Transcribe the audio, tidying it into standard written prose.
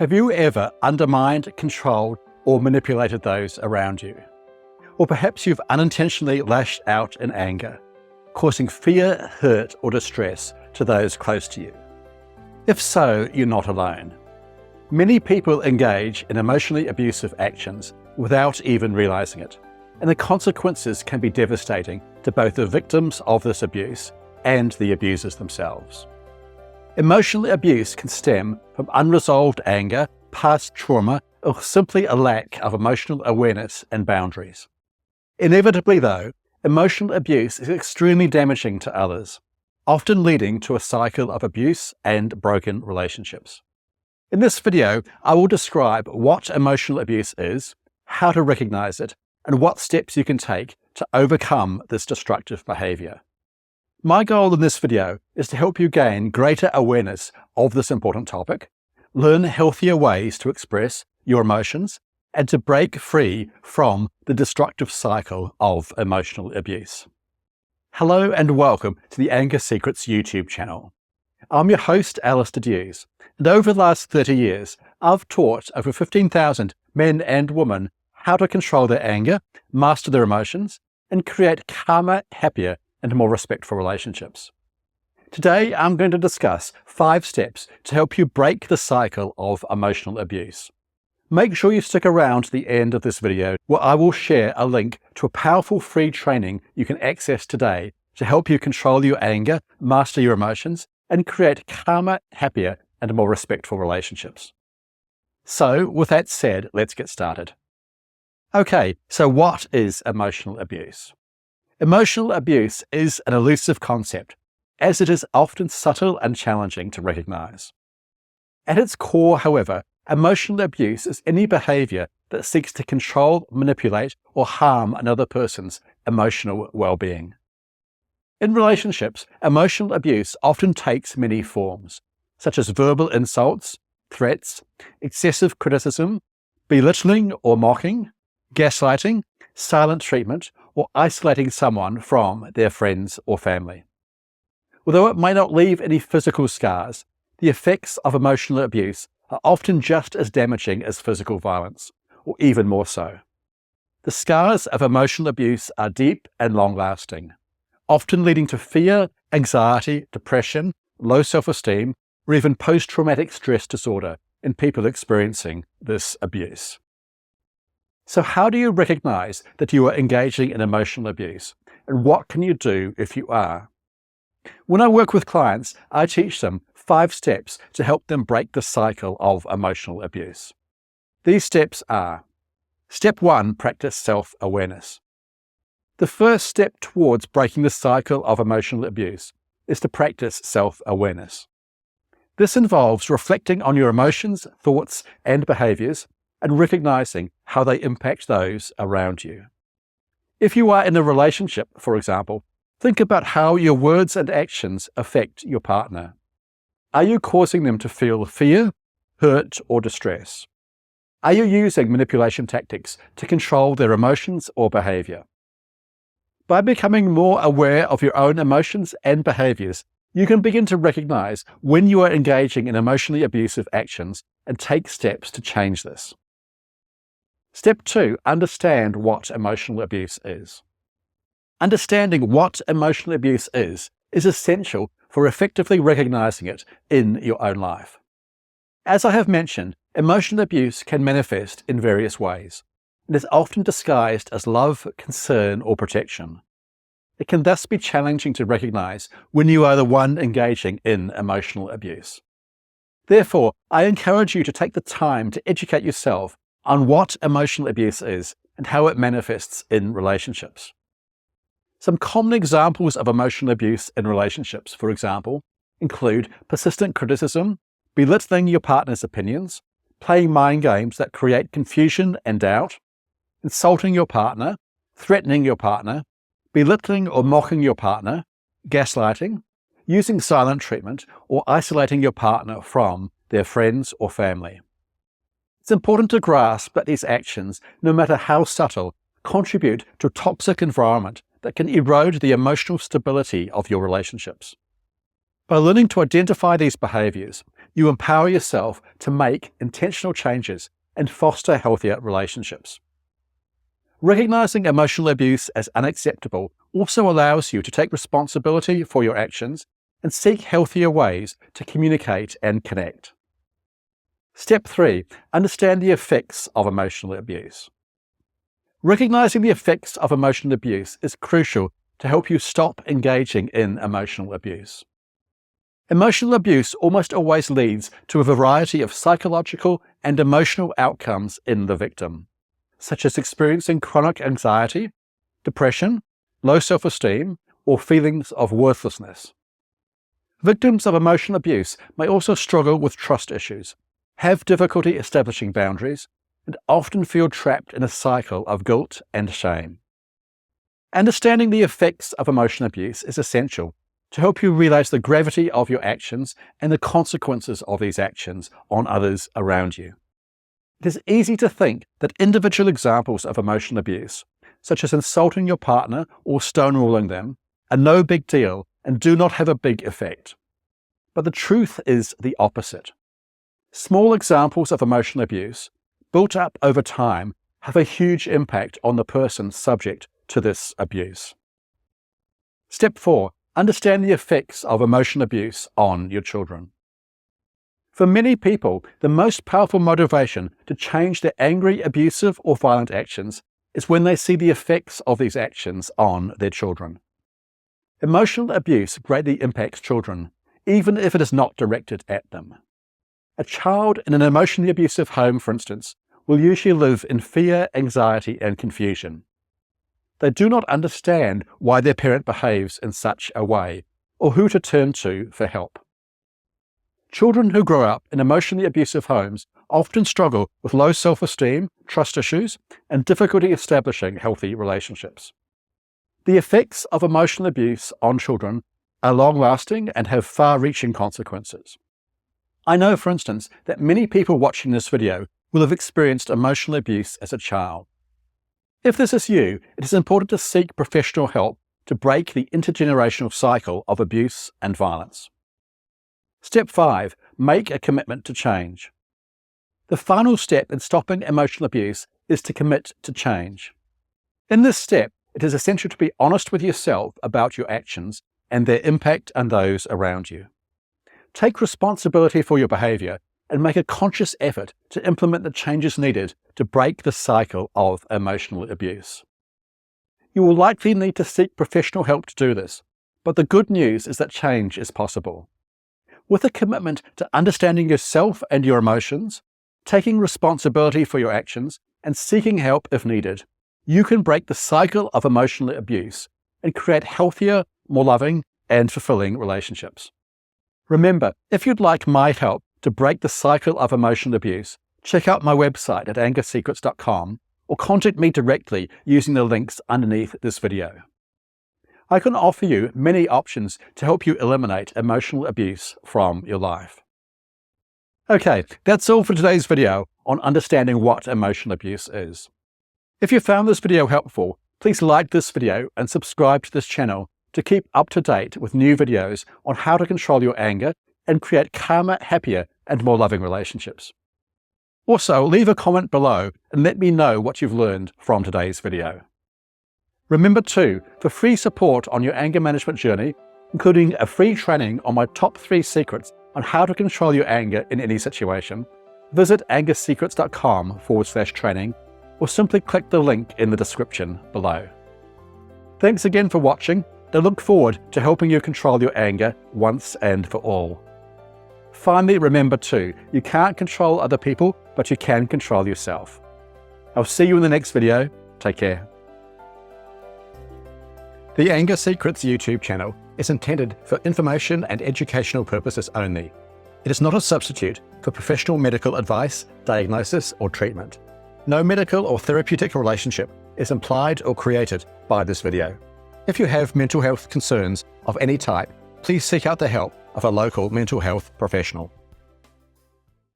Have you ever undermined, controlled, or manipulated those around you? Or perhaps you've unintentionally lashed out in anger, causing fear, hurt, or distress to those close to you. If so, you're not alone. Many people engage in emotionally abusive actions without even realizing it, and the consequences can be devastating to both the victims of this abuse and the abusers themselves. Emotional abuse can stem from unresolved anger, past trauma, or simply a lack of emotional awareness and boundaries. Inevitably, though, emotional abuse is extremely damaging to others, often leading to a cycle of abuse and broken relationships. In this video, I will describe what emotional abuse is, how to recognize it, and what steps you can take to overcome this destructive behavior. My goal in this video is to help you gain greater awareness of this important topic, learn healthier ways to express your emotions, and to break free from the destructive cycle of emotional abuse. Hello and welcome to the Anger Secrets YouTube channel. I'm your host, Alastair Duhs, and over the last 30 years, I've taught over 15,000 men and women how to control their anger, master their emotions, and create calmer, happier, and more respectful relationships. Today, I'm going to discuss 5 steps to help you break the cycle of emotional abuse. Make sure you stick around to the end of this video, where I will share a link to a powerful free training you can access today to help you control your anger, master your emotions, and create calmer, happier, and more respectful relationships. So, with that said, let's get started. Okay, so what is emotional abuse? Emotional abuse is an elusive concept, as it is often subtle and challenging to recognize. At its core, however, emotional abuse is any behavior that seeks to control, manipulate, or harm another person's emotional well-being. In relationships, emotional abuse often takes many forms, such as verbal insults, threats, excessive criticism, belittling or mocking, gaslighting, silent treatment, or isolating someone from their friends or family. Although it may not leave any physical scars, the effects of emotional abuse are often just as damaging as physical violence, or even more so. The scars of emotional abuse are deep and long-lasting, often leading to fear, anxiety, depression, low self-esteem, or even post-traumatic stress disorder in people experiencing this abuse. So how do you recognize that you are engaging in emotional abuse, and what can you do if you are? When I work with clients, I teach them 5 steps to help them break the cycle of emotional abuse. These steps are: Step 1, practice self-awareness. The first step towards breaking the cycle of emotional abuse is to practice self-awareness. This involves reflecting on your emotions, thoughts, and behaviors, and recognizing how they impact those around you. If you are in a relationship, for example, think about how your words and actions affect your partner. Are you causing them to feel fear, hurt, or distress? Are you using manipulation tactics to control their emotions or behavior? By becoming more aware of your own emotions and behaviors, you can begin to recognize when you are engaging in emotionally abusive actions and take steps to change this. Step 2, understand what emotional abuse is. Understanding what emotional abuse is essential for effectively recognizing it in your own life. As I have mentioned, emotional abuse can manifest in various ways, and is often disguised as love, concern, or protection. It can thus be challenging to recognize when you are the one engaging in emotional abuse. Therefore, I encourage you to take the time to educate yourself on what emotional abuse is and how it manifests in relationships. Some common examples of emotional abuse in relationships, for example, include persistent criticism, belittling your partner's opinions, playing mind games that create confusion and doubt, insulting your partner, threatening your partner, belittling or mocking your partner, gaslighting, using silent treatment, or isolating your partner from their friends or family. It's important to grasp that these actions, no matter how subtle, contribute to a toxic environment that can erode the emotional stability of your relationships. By learning to identify these behaviors, you empower yourself to make intentional changes and foster healthier relationships. Recognizing emotional abuse as unacceptable also allows you to take responsibility for your actions and seek healthier ways to communicate and connect. Step 3. Understand the effects of emotional abuse. Recognizing the effects of emotional abuse is crucial to help you stop engaging in emotional abuse. Emotional abuse almost always leads to a variety of psychological and emotional outcomes in the victim, such as experiencing chronic anxiety, depression, low self-esteem, or feelings of worthlessness. Victims of emotional abuse may also struggle with trust issues, have difficulty establishing boundaries, and often feel trapped in a cycle of guilt and shame. Understanding the effects of emotional abuse is essential to help you realize the gravity of your actions and the consequences of these actions on others around you. It is easy to think that individual examples of emotional abuse, such as insulting your partner or stonewalling them, are no big deal and do not have a big effect. But the truth is the opposite. Small examples of emotional abuse, built up over time, have a huge impact on the person subject to this abuse. Step 4. Understand the effects of emotional abuse on your children. For many people, the most powerful motivation to change their angry, abusive, or violent actions is when they see the effects of these actions on their children. Emotional abuse greatly impacts children, even if it is not directed at them. A child in an emotionally abusive home, for instance, will usually live in fear, anxiety, and confusion. They do not understand why their parent behaves in such a way, or who to turn to for help. Children who grow up in emotionally abusive homes often struggle with low self-esteem, trust issues, and difficulty establishing healthy relationships. The effects of emotional abuse on children are long-lasting and have far-reaching consequences. I know, for instance, that many people watching this video will have experienced emotional abuse as a child. If this is you, it is important to seek professional help to break the intergenerational cycle of abuse and violence. Step 5. Make a commitment to change. The final step in stopping emotional abuse is to commit to change. In this step, it is essential to be honest with yourself about your actions and their impact on those around you. Take responsibility for your behavior and make a conscious effort to implement the changes needed to break the cycle of emotional abuse. You will likely need to seek professional help to do this, but the good news is that change is possible. With a commitment to understanding yourself and your emotions, taking responsibility for your actions, and seeking help if needed, you can break the cycle of emotional abuse and create healthier, more loving, and fulfilling relationships. Remember, if you'd like my help to break the cycle of emotional abuse, check out my website at angersecrets.com or contact me directly using the links underneath this video. I can offer you many options to help you eliminate emotional abuse from your life. Okay, that's all for today's video on understanding what emotional abuse is. If you found this video helpful, please like this video and subscribe to this channel to keep up to date with new videos on how to control your anger and create calmer, happier, and more loving relationships. Also, leave a comment below and let me know what you've learned from today's video. Remember too, for free support on your anger management journey, including a free training on my top 3 secrets on how to control your anger in any situation, visit angersecrets.com/training or simply click the link in the description below. Thanks again for watching. I look forward to helping you control your anger once and for all. Finally, remember too, you can't control other people, but you can control yourself. I'll see you in the next video. Take care. The Anger Secrets YouTube channel is intended for information and educational purposes only. It is not a substitute for professional medical advice, diagnosis, or treatment. No medical or therapeutic relationship is implied or created by this video. If you have mental health concerns of any type, please seek out the help of a local mental health professional.